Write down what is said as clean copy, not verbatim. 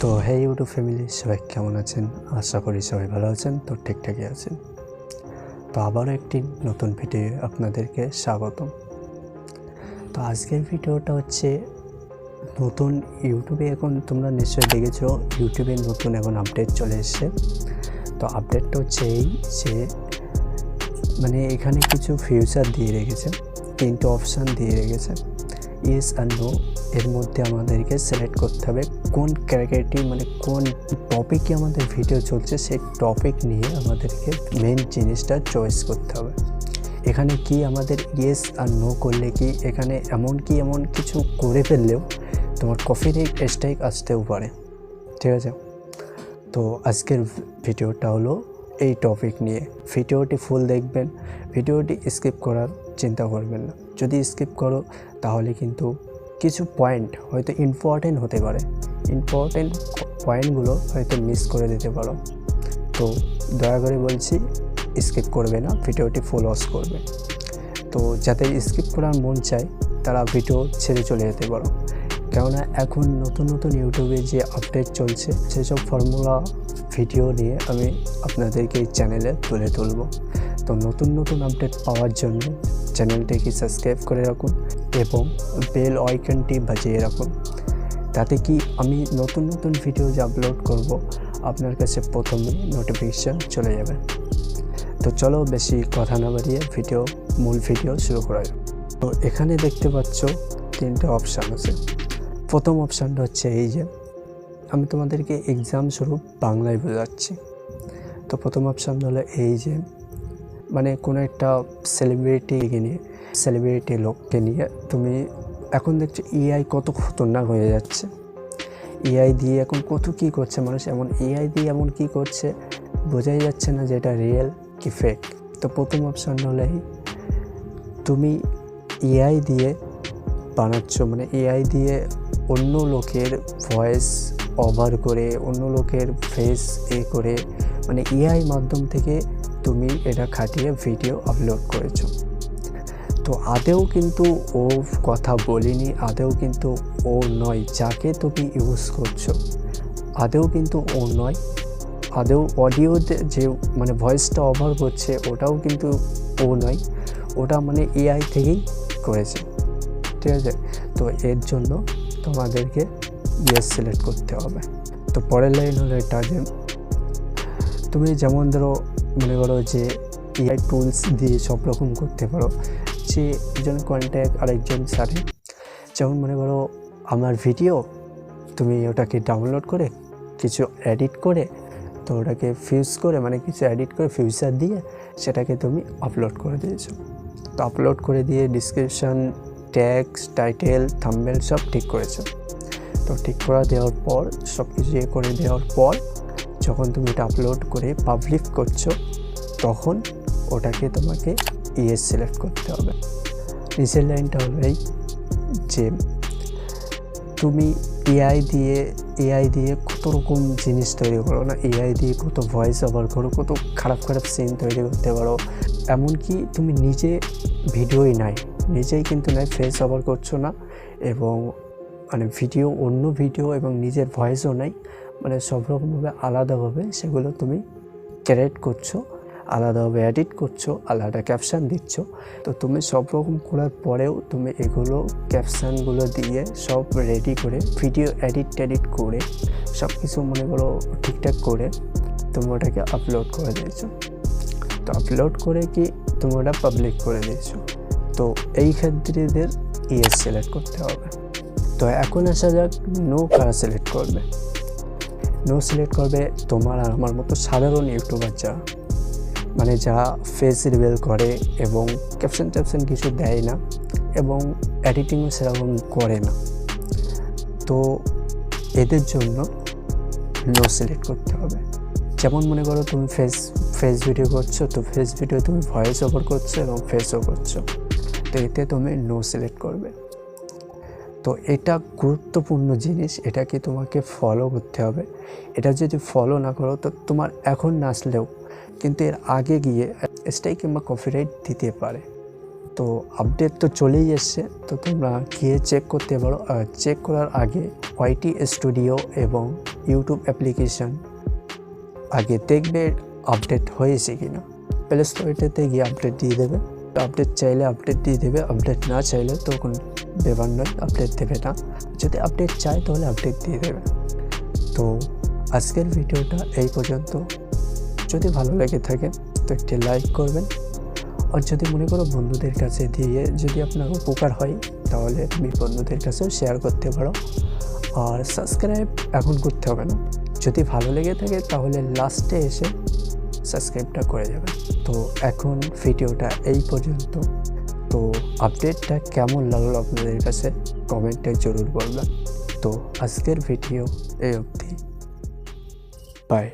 তো হে YouTube family, সবাই কেমন আছেন? আশা করি সবাই ভালো আছেন। তো ঠিকঠাকই আছেন। তো আবারও একটি নতুন ভিডিও আপনাদেরকে স্বাগতম। তো আজকের ভিডিওটা হচ্ছে নতুন ইউটিউবে, এখন তোমরা নিশ্চয়ই দেখেছো ইউটিউবে নতুন এখন আপডেট চলে এসছে। তো আপডেটটা হচ্ছে এই যে মানে এখানে কিছু ফিউচার দিয়ে রেখেছে, 3টে অপশান দিয়ে রেখেছে, ইয়েস আর নো। এর মধ্যে আমাদেরকে সিলেক্ট করতে হবে কোন ক্যাটাগরিটি মানে কোন টপিকে আমাদের ভিডিও চলছে, সেই টপিক নিয়ে আমাদেরকে মেন জিনিসটা চয়েস করতে হবে। এখানে কি আমাদের ইয়েস আর নো করলে কি এখানে এমন কিছু করে ফেললেও তোমার কপিরাইট স্ট্রাইক আসতেও পারে, ঠিক আছে? তো আজকের ভিডিওটা হলো এই টপিক নিয়ে। ভিডিওটি ফুল দেখবেন, ভিডিওটি স্কিপ করার চিন্তা করবেন না। যদি স্কিপ করো তাহলে কিন্তু কিছু পয়েন্ট হয়তো ইম্পর্টেন্ট হতে পারে, ইম্পর্টেন্ট পয়েন্টগুলো হয়তো মিস করে দিতে পারো। তো দয়া করে বলছি স্কিপ করবে না, ভিডিওটি ফুল ওয়াচ করবে। তো যাদের স্কিপ করার মন চায় তারা ভিডিও ছেড়ে চলে যেতে পারো, কেননা এখন নতুন ইউটিউবে যে আপডেট চলছে সেসব ফর্মুলা ভিডিও নিয়ে আমি আপনাদেরকে এই চ্যানেলে তুলে তুলব। তো নতুন আপডেট পাওয়ার জন্য চ্যানেলটিকে সাবস্ক্রাইব করে রাখুন এবং বেল আইকনটি বাজিয়ে রাখুন, তাতে কি আমি নতুন ভিডিও যে আপলোড করব আপনার কাছে প্রথমে নোটিফিকেশান চলে যাবে। তো চলো বেশি কথা না বাড়িয়ে মূল ভিডিও শুরু করা যাক। তো এখানে দেখতে পাচ্ছ 3টে অপশান আছে। প্রথম অপশানটা হচ্ছে এই যে আমি তোমাদেরকে এক্সাম স্বরূপ বাংলায় বোঝাচ্ছি। তো প্রথম অপশান হলো এই যে মানে কোনো একটা সেলিব্রিটি লোককে নিয়ে তুমি এখন দেখছো এআই কত খতরনাক হয়ে যাচ্ছে। এআই দিয়ে এখন কত কী করছে মানুষ, এআই দিয়ে এমন কী করছে বোঝাই যাচ্ছে না যে এটা রিয়েল কি ফেক। তো প্রথম অপশান হলো তুমি এআই দিয়ে বানাচ্ছ, মানে এআই দিয়ে অন্য লোকের ভয়েস ওভার করে, অন্য লোকের ফেস করে, মানে এআই মাধ্যম থেকে তুমি এটা খাটিয়ে ভিডিও আপলোড করেছো। তো আদেও কিন্তু ও কথা বলিনি, আদেও কিন্তু ও নয় যাকে তুমি ইউজ করছো, আদেও কিন্তু ও নয়। আদেও অডিওতে যে মানে ভয়েসটা ওভার করছে ওটাও কিন্তু ও নয়, ওটা মানে এআই থেকেই করেছে, ঠিক আছে? তো এর জন্য তোমাদেরকে ইয়েস সিলেক্ট করতে হবে। তো পরের লাইন হলো এটা যে তুমি যেমন ধরো মনে করো যে এআই টুলস দিয়ে সব রকম করতে পারো, যে একজন কন্ট্যাক্ট আরেকজন সাথে, যেমন মনে করো আমার ভিডিও তুমি ওটাকে ডাউনলোড করে কিছু এডিট করে, তো ওটাকে ফিউজ করে মানে কিছু এডিট করে ফিউচার দিয়ে সেটাকে তুমি আপলোড করে দিয়েছো। তো আপলোড করে দিয়ে ডিসক্রিপশান, ট্যাক্স, টাইটেল, থাম্বনেল সব ঠিক করেছো। তো ঠিক করে দেওয়ার পর সব কিছু করে দেওয়ার পর যখন তুমি এটা আপলোড করে পাবলিক করছো তখন ওটাকে তোমাকে ইয়েস সিলেক্ট করতে হবে। নিচের লাইনটা হলো এই যে তুমি এআই দিয়ে কত রকম জিনিস তৈরি করো না, এআই দিয়ে কত ভয়েস ওভার করো, কত খারাপ সিন তৈরি করতে পারো। এমনকি তুমি ভিডিওই নিজেই কিন্তু ফেস ওভার করছো না, এবং মানে অন্য ভিডিও এবং নিজের ভয়েসও নাই, মানে সব রকমভাবে আলাদাভাবে সেগুলো তুমি ক্রিয়েট করছো, আলাদাভাবে এডিট করছো, আলাদা ক্যাপশান দিচ্ছ। তো তুমি সব রকম করার পরেও তুমি এগুলো ক্যাপশানগুলো দিয়ে সব রেডি করে ভিডিও এডিট করে সব কিছু মনে করো ঠিকঠাক করে তুমি ওটাকে আপলোড করে দিয়েছো। তো আপলোড করে কি তুমি ওটা পাবলিক করে দিয়েছো। তো এই ক্ষেত্রেদের ইয়েস সিলেক্ট করতে হবে। তো এখন আসা যাক নো কারা সিলেক্ট করবে। নো সিলেক্ট করবে তোমার আর আমার মতো সাধারণ ইউটিউবার যা ফেস রিভিল করে এবং ক্যাপশন কিছু দেয় না এবং এডিটিংও সেরকম করে না। তো এদের জন্য নো সিলেক্ট করতে হবে। যেমন মনে করো তুমি ফেস ভিডিও করছো, তো ফেস ভিডিও তুমি ভয়েস ওভার করছো এবং ফেসও করছো, তো এতে তুমি নো সিলেক্ট করবে। তো এটা গুরুত্বপূর্ণ জিনিস, এটাকে তোমাকে ফলো করতে হবে। এটা যদি ফলো না করো তো তোমার এখন না আসলেও কিন্তু এর আগে গিয়ে স্ট্রাইক কিংবা কপিরাইট দিতে পারে। তো আপডেট তো চলেই এসছে, তো তোমরা গিয়ে চেক করতে পারো। আর চেক করার আগে ওয়াইটি স্টুডিও এবং ইউটিউব অ্যাপ্লিকেশন আগে দেখবে আপডেট হয়েছে কি না। প্লে স্টোরেতে গিয়ে আপডেট দিয়ে দেবে, আপডেট চাইলে আপডেট দিয়ে দেবে, আপডেট না চাইলে তো কোনো ব্যাপার নয়, আপডেট দেবে না। যদি আপডেট চায় তাহলে আপডেট দিয়ে দেবে। তো আজকের ভিডিওটা এই পর্যন্ত। যদি ভালো লেগে থাকে তো একটি লাইক করবেন, আর যদি মনে করো বন্ধুদের কাছে দিয়ে যদি আপনার উপকার হয় তাহলে তুমি বন্ধুদের কাছেও শেয়ার করতে পারো। আর সাবস্ক্রাইব এখন করতে হবে না, যদি ভালো লেগে থাকে তাহলে লাস্টে এসে সাবস্ক্রাইবটা করে যাবেন। তো এখন ভিডিওটা এই পর্যন্ত। তো আপডেটটা কেমন লাগলো আপনাদের কাছে কমেন্টে জরুর বলবেন। তো আজকের ভিডিও এই অবধি, বাই।